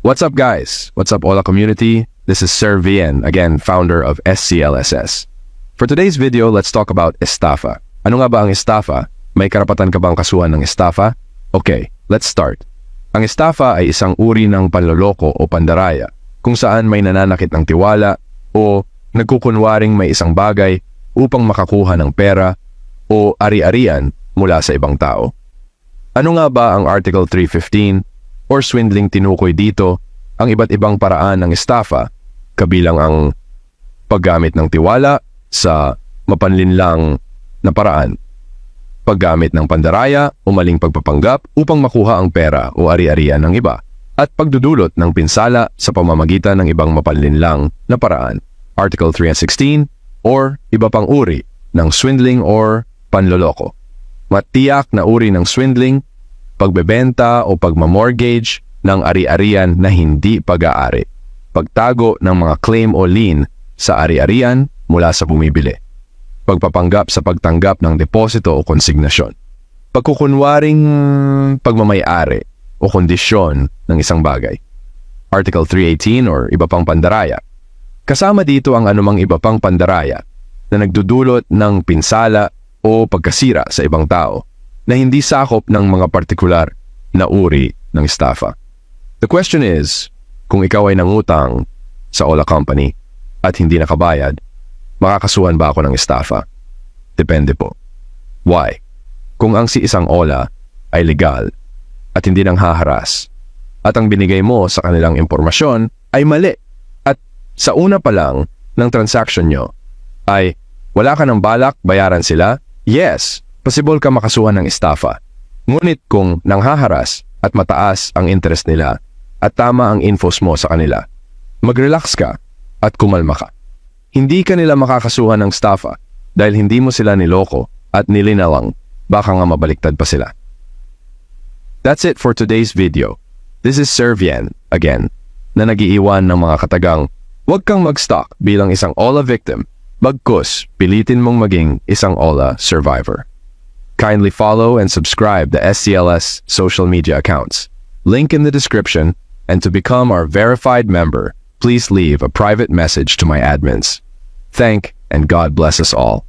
What's up guys? What's up Ola community? This is Sir Vien, again founder of SCLSS. For today's video, let's talk about estafa. Ano nga ba ang estafa? May karapatan ka bang kasuhan ng estafa? Okay, let's start. Ang estafa ay isang uri ng panloloko o pandaraya kung saan may nananakit ng tiwala o nagkukunwaring may isang bagay upang makakuha ng pera o ari-arian mula sa ibang tao. Ano nga ba ang Article 315 or swindling tinukoy dito? Ang iba't ibang paraan ng estafa, kabilang ang paggamit ng tiwala sa mapanlinlang na paraan, paggamit ng pandaraya o maling pagpapanggap upang makuha ang pera o ari-arian ng iba, at pagdudulot ng pinsala sa pamamagitan ng ibang mapanlinlang na paraan. Article 316 or iba pang uri ng swindling or panloloko. Matiyak na uri ng swindling, pagbebenta o pagmamortgage ng ari-arian na hindi pag-aari, pagtago ng mga claim o lien sa ari-arian mula sa bumibili, pagpapanggap sa pagtanggap ng deposito o konsignasyon, pagkukunwaring pagmamay-ari o kondisyon ng isang bagay. Article 318 or iba pang pandaraya. Kasama dito ang anumang iba pang pandaraya na nagdudulot ng pinsala o pagkasira sa ibang tao na hindi sakop ng mga partikular na uri ng estafa. The question is, kung ikaw ay nangutang sa Ola Company at hindi nakabayad, makakasuhan ba ako ng estafa? Depende po. Why? Kung ang si isang Ola ay legal at hindi nang haharas at ang binigay mo sa kanilang impormasyon ay mali at sa una pa lang ng transaction nyo ay wala ka ng balak bayaran sila, yes, possible ka makasuhan ng estafa. Ngunit kung nanghaharas at mataas ang interest nila at tama ang infos mo sa kanila, mag-relax ka at kumalma ka. Hindi ka nila makakasuhan ng estafa dahil hindi mo sila niloko at nilinawang, baka nga mabaliktad pa sila. That's it for today's video. This is Sir Vien, again, na nag-iiwan ng mga katagang, huwag kang mag-stock bilang isang Ola victim, bagkus pilitin mong maging isang Ola survivor. Kindly follow and subscribe the SCLS social media accounts. Link in the description, and to become our verified member, please leave a private message to my admins. Thank and God bless us all.